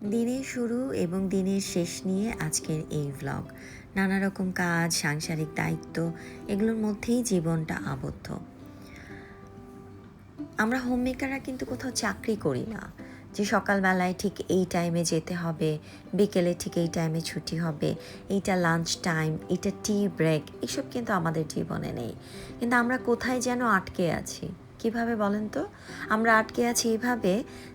দিনের শুরু এবং দিনের শেষ নিয়ে আজকের এই ভ্লগ। নানা রকম কাজ, সাংসারিক দায়িত্ব, এগুলোর মধ্যেই জীবনটা আবদ্ধ। আমরা হোমমেকাররা কিন্তু কোথাও চাকরি করি না যে সকালবেলায় ঠিক এই টাইমে যেতে হবে, বিকেলে ঠিক এই টাইমে ছুটি হবে, এইটা লাঞ্চ টাইম, এটা টি ব্রেক, এসব কিন্তু আমাদের জীবনে নেই। কিন্তু আমরা কোথায় যেন আটকে আছি। কিভাবে বলেন তো? আমরা আটকে আছি এইভাবে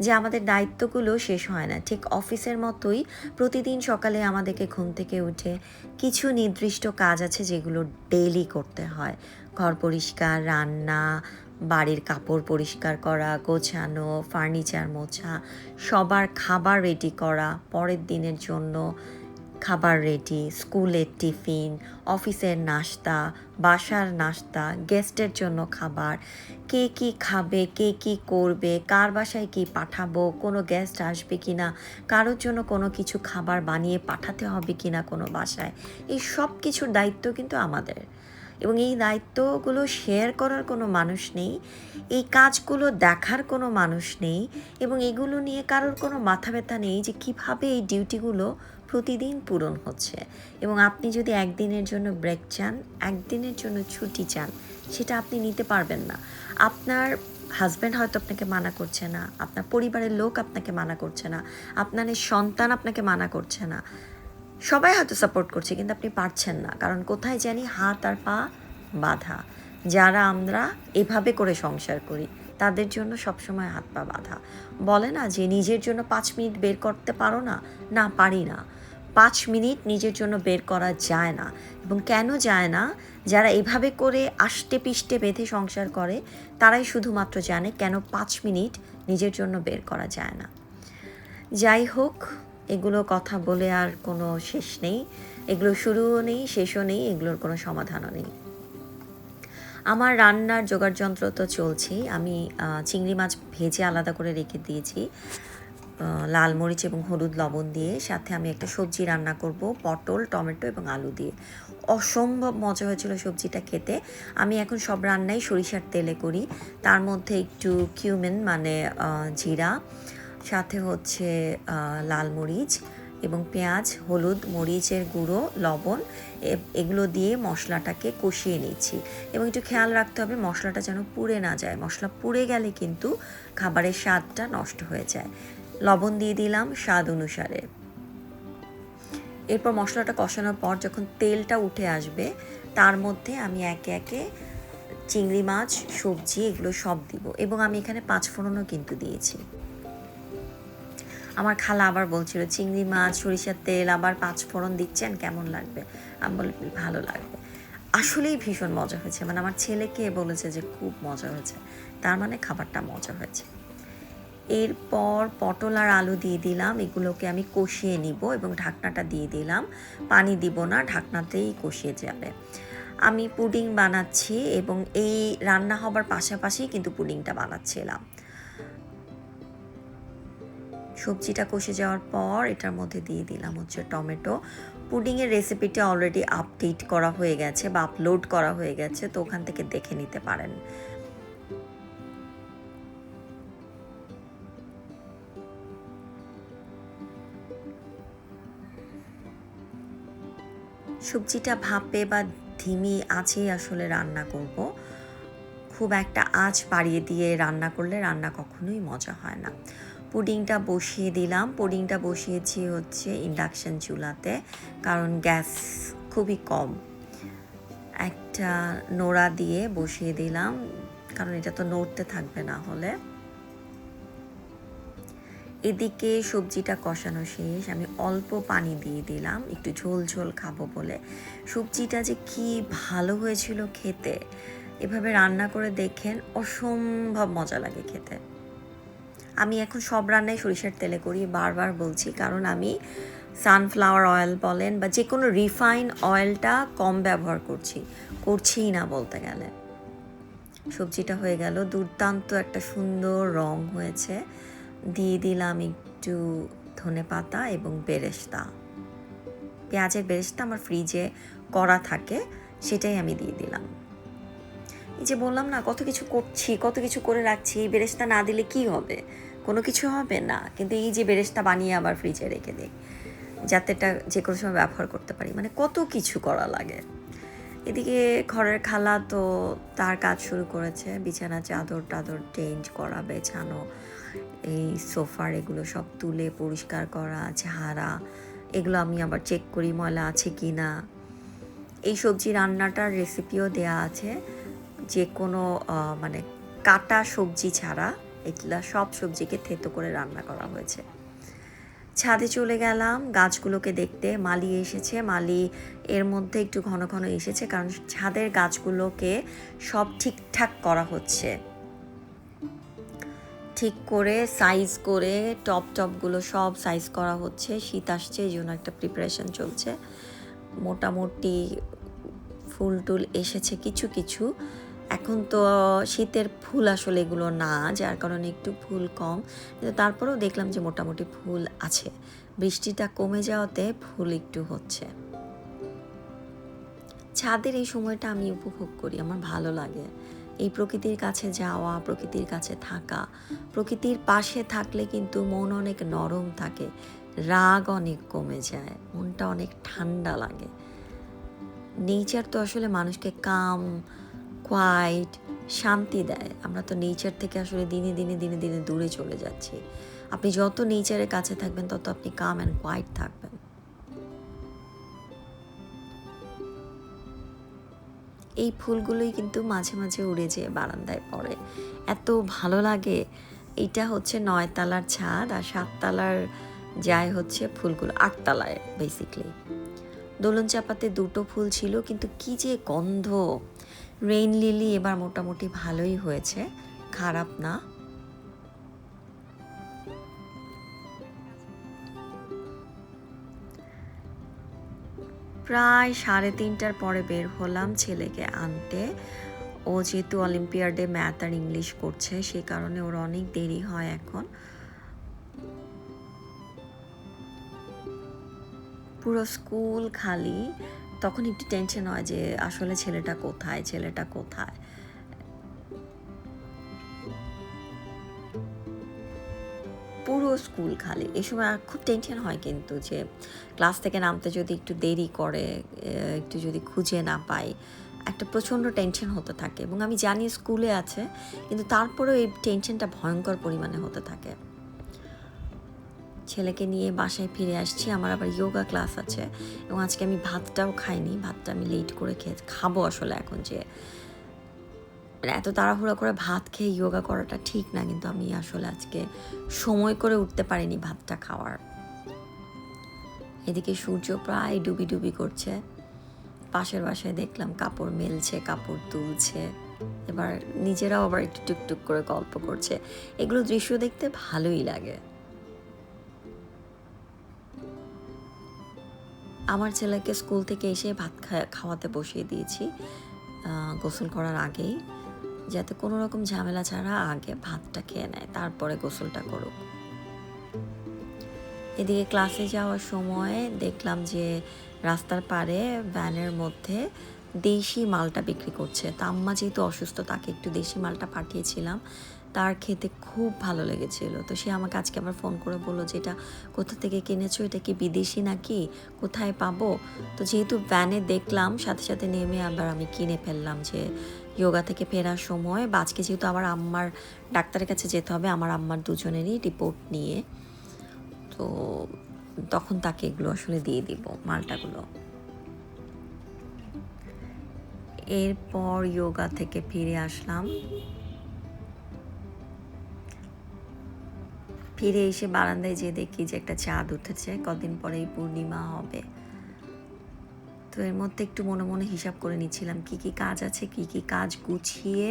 যে আমাদের দায়িত্বগুলো শেষ হয় না। ঠিক অফিসের মতোই প্রতিদিন সকালে আমাদেরকে ঘুম থেকে উঠে কিছু নির্দিষ্ট কাজ আছে যেগুলো ডেইলি করতে হয়। ঘর পরিষ্কার, রান্না, বাড়ির কাপড় পরিষ্কার করা, গোছানো, ফার্নিচার মোছা, সবার খাবার রেডি করা, পরের দিনের জন্য খাবার রেডি, স্কুলের টিফিন, অফিসের নাস্তা, বাসার নাস্তা, গেস্টের জন্য খাবার, কে কী খাবে, কে কী করবে, কার বাসায় কী পাঠাবো, কোনো গেস্ট আসবে কি না, কারোর জন্য কোনো কিছু খাবার বানিয়ে পাঠাতে হবে কি না কোনো বাসায়, এই সব কিছুর দায়িত্ব কিন্তু আমাদের। এবং এই দায়িত্বগুলো শেয়ার করার কোনো মানুষ নেই, এই কাজগুলো দেখার কোনো মানুষ নেই, এবং এগুলো নিয়ে কারোর কোনো মাথা ব্যথা নেই যে কীভাবে এই ডিউটিগুলো প্রতিদিন পূরণ হচ্ছে। এবং আপনি যদি একদিনের জন্য ব্রেক চান, একদিনের জন্য ছুটি চান, সেটা আপনি নিতে পারবেন না। আপনার হাজব্যান্ড হয়তো আপনাকে মানা করছে না, আপনার পরিবারের লোক আপনাকে মানা করছে না, আপনার সন্তান আপনাকে মানা করছে না, সবাই হয়তো সাপোর্ট করছে, কিন্তু আপনি পারছেন না। কারণ কোথায় জানি হাত আর পা বাঁধা। যারা আমরা এভাবে করে সংসার করি তাদের জন্য সবসময় হাত পা বাঁধা। বলে না যে নিজের জন্য 5 মিনিট বের করতে পারো না? না, পারি না। 5 মিনিট নিজের জন্য বের করা যায় না। এবং কেন যায় না? যারা এভাবে করে আষ্টে পিষ্টে বেঁধে সংসার করে তারাই শুধুমাত্র জানে কেন 5 মিনিট নিজের জন্য বের করা যায় না। যাই হোক, এগুলো কথা বলে আর কোনো শেষ নেই। এগুলো শুরুও নেই, শেষও নেই, এগুলোর কোনো সমাধানও নেই। আমার রান্নার জোগাড়যন্ত্র তো চলছেই। আমি চিংড়ি মাছ ভেজে আলাদা করে রেখে দিয়েছি লাল মরিচ এবং হলুদ লবণ দিয়ে। সাথে আমি একটা সবজি রান্না করব পটল, টমেটো এবং আলু দিয়ে। অসম্ভব মজা হয়েছিল সবজিটা খেতে। আমি এখন সব রান্নাই সরিষার তেলে করি। তার মধ্যে একটু কিউমিন মানে জিরা, সাথে হচ্ছে লাল মরিচ এবং পেঁয়াজ, হলুদ, মরিচের গুঁড়ো, লবণ, এগুলো দিয়ে মশলাটাকে কষিয়ে নিচ্ছি। এবং একটু খেয়াল রাখতে হবে মশলাটা যেন পুড়ে না যায়। মশলা পুড়ে গেলে কিন্তু খাবারের স্বাদটা নষ্ট হয়ে যায়। লবণ দিয়ে দিলাম স্বাদ অনুসারে। এরপর মশলাটা কষানোর পর যখন তেলটা উঠে আসবে তার মধ্যে আমি একে একে চিংড়ি মাছ, সবজি এগুলো সব দিব। এবং আমি এখানে 5 ফোড়নও কিন্তু দিয়েছি। আমার খালা আবার বলছিল চিংড়ি মাছ, সরিষার তেল, আবার 5 ফোড়ন দিচ্ছেন, কেমন লাগবে? আমি বলি ভালো লাগবে। আসলেই ভীষণ মজা হয়েছে। মানে আমার ছেলেকে বলেছে যে খুব মজা হয়েছে, তার মানে খাবারটা মজা হয়েছে। এরপর পটল আর আলু দিয়ে দিলাম, এগুলোকে আমি কষিয়ে নিব এবং ঢাকনাটা দিয়ে দিলাম। পানি দিব না, ঢাকনাতেই কষিয়ে যাবে। আমি পুডিং বানাচ্ছি এবং এই রান্না হবার পাশাপাশি কিন্তু পুডিংটা বানাচ্ছিলাম। সবজিটা কষে যাওয়ার পর এটার মধ্যে দিয়ে দিলাম হচ্ছে টমেটো। পুডিংয়ের রেসিপিটা অলরেডি আপডেট করা হয়ে গেছে বা আপলোড করা হয়ে গেছে, তো ওখান থেকে দেখে নিতে পারেন। সবজিটা ভাপে বা ধিমি আঁচেই আসলে রান্না করব। খুব একটা আঁচ বাড়িয়ে দিয়ে রান্না করলে রান্না কখনোই মজা হয় না। পুডিংটা বসিয়ে দিলাম। পুডিংটা বসিয়েছি হচ্ছে ইন্ডাকশন চুলাতে, কারণ গ্যাস খুবই কম। একটা নোড়া দিয়ে বসিয়ে দিলাম, কারণ এটা তো নড়তে থাকবে না হলে। এদিকে সবজিটা কষানো শেষ, আমি অল্প পানি দিয়ে দিলাম একটু ঝোল ঝোল খাবো বলে। সবজিটা যে কি ভালো হয়েছিল খেতে, এভাবে রান্না করে দেখেন, অসম্ভব মজা লাগে খেতে। আমি এখন সব রান্নাই সরিষার তেলে করি, বারবার বলছি, কারণ আমি সানফ্লাওয়ার অয়েল বলেন বা যে কোনো রিফাইন অয়েলটা কম ব্যবহার করছিই না বলতে গেলে। সবজিটা হয়ে গেল, দুর্দান্ত একটা সুন্দর রং হয়েছে। দিয়ে দিলাম একটু ধনেপাতা এবং বেরেস্তা। পেঁয়াজের বেরেস্তা আমার ফ্রিজে করা থাকে, সেটাই আমি দিয়ে দিলাম। এই যে বললাম না কত কিছু করছি, কত কিছু করে রাখছি, এই বেরেস্তা না দিলে কি হবে? কোনো কিছু হবে না, কিন্তু এই যে বেরেস্তা বানিয়ে আবার ফ্রিজে রেখে দিই যাতে এটা যে কোনো সময় ব্যবহার করতে পারি, মানে কত কিছু করা লাগে। এদিকে ঘরের খালা তো তার কাজ শুরু করেছে, বিছানা চাদর টাদর চেঞ্জ করা, বেছানো, এই সোফার এগুলো সব তুলে পরিষ্কার করা, ঝাড়া, এগুলো আমি আবার চেক করি ময়লা আছে কি না। এই সবজি রান্নাটার রেসিপিও দেয়া আছে, যে কোনো মানে কাটা সবজি ছাড়া এগুলা সব সবজিকে থেতো করে রান্না করা হয়েছে। ছাদে চলে গেলাম গাছগুলোকে দেখতে, মালি এসেছে, মালি এর মধ্যে একটু ঘন ঘন এসেছে, কারণ ছাদের গাছগুলোকে সব ঠিকঠাক করা হচ্ছে, ঠিক করে সাইজ করে টপগুলো সব সাইজ করা হচ্ছে। শীত আসছে এই জন্য একটা প্রিপারেশন চলছে। মোটামুটি ফুল টুল এসেছে কিছু কিছু, এখন তো শীতের ফুল আসলে এগুলো না, যার কারণে একটু ফুল কম, কিন্তু তারপরেও দেখলাম যে মোটামুটি ফুল আছে। বৃষ্টিটা কমে যাওয়াতে ফুল একটু হচ্ছে। ছাদের এই সময়টা আমি উপভোগ করি, আমার ভালো লাগে এই প্রকৃতির কাছে যাওয়া, প্রকৃতির কাছে থাকা। প্রকৃতির পাশে থাকলে কিন্তু মন অনেক নরম থাকে, রাগ অনেক কমে যায়, মনটা অনেক ঠান্ডা লাগে। নেচার তো আসলে মানুষকে কাম, কোয়াইট, শান্তি দেয়। আমরা তো নেচার থেকে আসলে দিনে দিনে দিনে দিনে দূরে চলে যাচ্ছি। আপনি যত নেচারের কাছে থাকবেন তত আপনি কাম অ্যান্ড কোয়াইট থাকবেন। এই ফুলগুলোই কিন্তু মাঝে মাঝে উড়ে যেয়ে বারান্দায় পড়ে, এত ভালো লাগে। এইটা হচ্ছে 9 তলার ছাদ, আর 7 তলার যায় হচ্ছে ফুলগুলো, 8 তলায় বেসিকলি। দোলন চাপাতে দুটো ফুল ছিল, কিন্তু কি যে গন্ধ। রেইন লিলি এবার মোটামুটি ভালোই হয়েছে, খারাপ না। প্রায় 3:30টার পরে বের হলাম ছেলেকে আনতে। ও যেহেতু অলিম্পিয়াডে ম্যাথ আর ইংলিশ করছে, সেই কারণে ওর অনেক দেরি হয় এখন। পুরো স্কুল খালি, তখন একটু টেনশন হয় যে আসলে ছেলেটা কোথায়, ছেলেটা কোথায়। পুরো স্কুল খালি এই সময় খুব টেনশন হয়, কিন্তু যে ক্লাস থেকে নামতে যদি একটু দেরি করে, একটু যদি খুঁজে না পাই, একটা প্রচণ্ড টেনশন হতে থাকে। এবং আমি জানি স্কুলে আছে, কিন্তু তারপরেও এই টেনশনটা ভয়ঙ্কর পরিমাণে হতে থাকে। ছেলেকে নিয়ে বাসায় ফিরে আসছি, আমার আবার যোগা ক্লাস আছে, এবং আজকে আমি ভাতটাও খাইনি, ভাতটা আমি লেট করে খাবো আসলে এখন। যে এত তাড়াহুড়া করে ভাত খেয়ে যোগা করাটা ঠিক না, কিন্তু আমি আসলে আজকে সময় করে উঠতে পারিনি ভাতটা খাওয়ার। এদিকে সূর্য প্রায় ডুবি ডুবি করছে, পাশের বাসায় দেখলাম কাপড় মেলছে, কাপড় তুলছে, এবার নিজেরাও আবার একটু টুকটুক করে গল্প করছে। এগুলো দৃশ্য দেখতে ভালোই লাগে। আমার ছেলেকে স্কুল থেকে এসে ভাত খাওয়াতে বসিয়ে দিয়েছি গোসল করার আগেই, যাতে কোনো রকম ঝামেলা ছাড়া আগে ভাতটা খেয়ে নেয়, তারপরে গোসলটা করুক। এদিকে ক্লাসে যাওয়ার সময় দেখলাম যে রাস্তার পাড়ে ভ্যানের মধ্যে দেশি মালটা বিক্রি করছে। তা আম্মা যেহেতু অসুস্থ, তাকে একটু দেশি মালটা পাঠিয়েছিলাম, তার খেতে খুব ভালো লেগেছিল। তো সে আমাকে আজকে আবার ফোন করে বললো যে এটা কোথা থেকে কিনেছো, এটা কি বিদেশি নাকি, কোথায় পাবো। তো যেহেতু ভ্যানে দেখলাম, সাথে সাথে নেমে আবার আমি কিনে ফেললাম। যে যোগা থেকে ফেরার সময় আজকে যেহেতু আমার আম্মার ডাক্তারের কাছে যেতে হবে, আমার আম্মার দুজনেরই রিপোর্ট নিয়ে, তো তখন তাকে এগুলো আসলে দিয়ে দিব মালটাগুলো। এরপর যোগা থেকে ফিরে আসলাম, ফিরে এসে বারান্দায় যেয়ে দেখি যে একটা চাঁদ উঠেছে, কদিন পরেই পূর্ণিমা হবে। তো এর মধ্যে একটু মনে মনে হিসাব করে নিচ্ছিলাম কি কি কাজ আছে, কি কি কাজ গুছিয়ে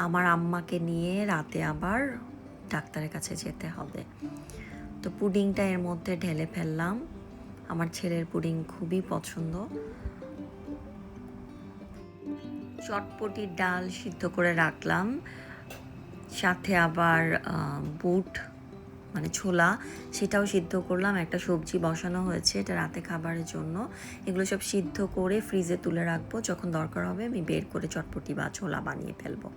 আমার আম্মাকে নিয়ে রাতে আবার ডাক্তারের কাছে যেতে হবে। তো পুডিংটা এর মধ্যে ঢেলে ফেললাম, আমার ছেলের পুডিং খুবই পছন্দ। চটপটির ডাল সিদ্ধ করে রাখলাম, সাথে আবার বুট মানে ছোলা, সেটাও সিদ্ধ করলাম। একটা সবজি বসানো হয়েছে, এটা রাতে খাবারের জন্য। এগুলো সব সিদ্ধ করে ফ্রিজে তুলে রাখবো, যখন দরকার হবে আমি বের করে চটপটি বা ছোলা বানিয়ে ফেলবো।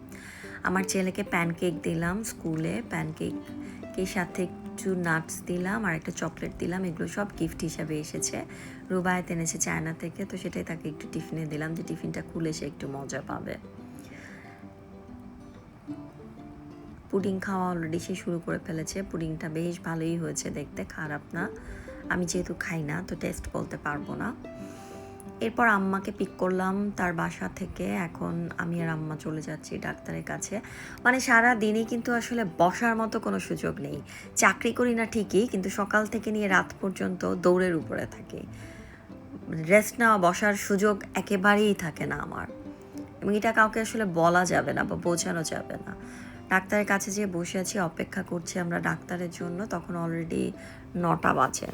আমার ছেলেকে প্যানকেক দিলাম স্কুলে, প্যানকেকের সাথে একটু নাটস দিলাম আর একটা চকলেট দিলাম, এগুলো সব গিফট হিসাবে এসেছে। রুবায়েত এনেছে চায়না থেকে, তো সেটাই তাকে একটু টিফিনে দিলাম যে টিফিনটা খুলে সে একটু মজা পাবে। পুডিং খাওয়া অলরেডি সে শুরু করে ফেলেছে, পুডিংটা বেশ ভালোই হয়েছে দেখতে, খারাপ না। আমি যেহেতু খাই না তো টেস্ট বলতে পারবো না। এরপর আম্মাকে পিক করলাম তার বাসা থেকে, এখন আমি আর আম্মা চলে যাচ্ছি ডাক্তারের কাছে। মানে সারা দিনই কিন্তু আসলে বসার মতো কোনো সুযোগ নেই। চাকরি করি না ঠিকই, কিন্তু সকাল থেকে নিয়ে রাত পর্যন্ত দৌড়ের উপরে থাকি, রেস্ট নেওয়া বসার সুযোগ একেবারেই থাকে না আমার, এবং এটা কাউকে আসলে বলা যাবে না বা বোঝানো যাবে না। ডাক্তারের কাছে যেয়ে বসে আছি, অপেক্ষা করছি আমরা ডাক্তারের জন্য, তখন অলরেডি 9টা বাজে।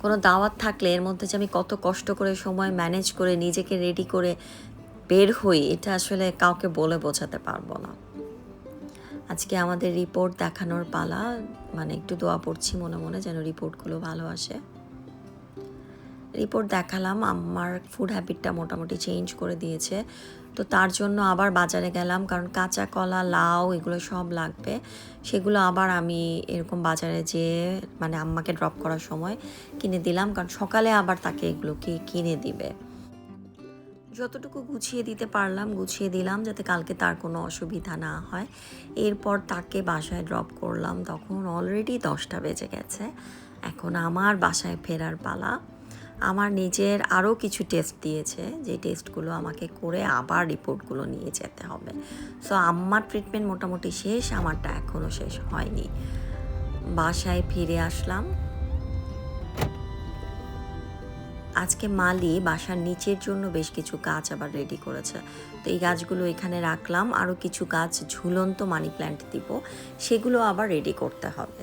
কোনো দাওয়াত থাকলে এর মধ্যে যে আমি কত কষ্ট করে সময় ম্যানেজ করে নিজেকে রেডি করে বের হই, এটা আসলে কাউকে বলে বোঝাতে পারবো না। আজকে আমাদের রিপোর্ট দেখানোর পালা, মানে একটু দোয়া পড়ছি মনে মনে যেন রিপোর্টগুলো ভালো আসে। রিপোর্ট দেখালাম, আমার ফুড হ্যাবিটটা মোটামুটি চেঞ্জ করে দিয়েছে, তো তার জন্য আবার বাজারে গেলাম, কারণ কাঁচা কলা, লাউ এগুলো সব লাগবে, সেগুলো আবার আমি এরকম বাজারে যেয়ে মানে আম্মাকে ড্রপ করার সময় কিনে দিলাম, কারণ সকালে আবার তাকে এগুলোকে কিনে দিবে। যতটুকু গুছিয়ে দিতে পারলাম গুছিয়ে দিলাম, যাতে কালকে তার কোনো অসুবিধা না হয়। এরপর তাকে বাসায় ড্রপ করলাম, তখন অলরেডি 10টা বেজে গেছে। এখন আমার বাসায় ফেরার পালা। আমার নিজের আরও কিছু টেস্ট দিয়েছে, যে টেস্টগুলো আমাকে করে আবার রিপোর্টগুলো নিয়ে যেতে হবে। সো আম্মার ট্রিটমেন্ট মোটামুটি শেষ, আমারটা এখনও শেষ হয়নি। বাসায় ফিরে আসলাম। আজকে মালি বাসার নিচের জন্য বেশ কিছু গাছ আবার রেডি করেছে, তো এই গাছগুলো এখানে রাখলাম। আরও কিছু গাছ ঝুলন্ত মানি প্ল্যান্ট দিব, সেগুলো আবার রেডি করতে হবে।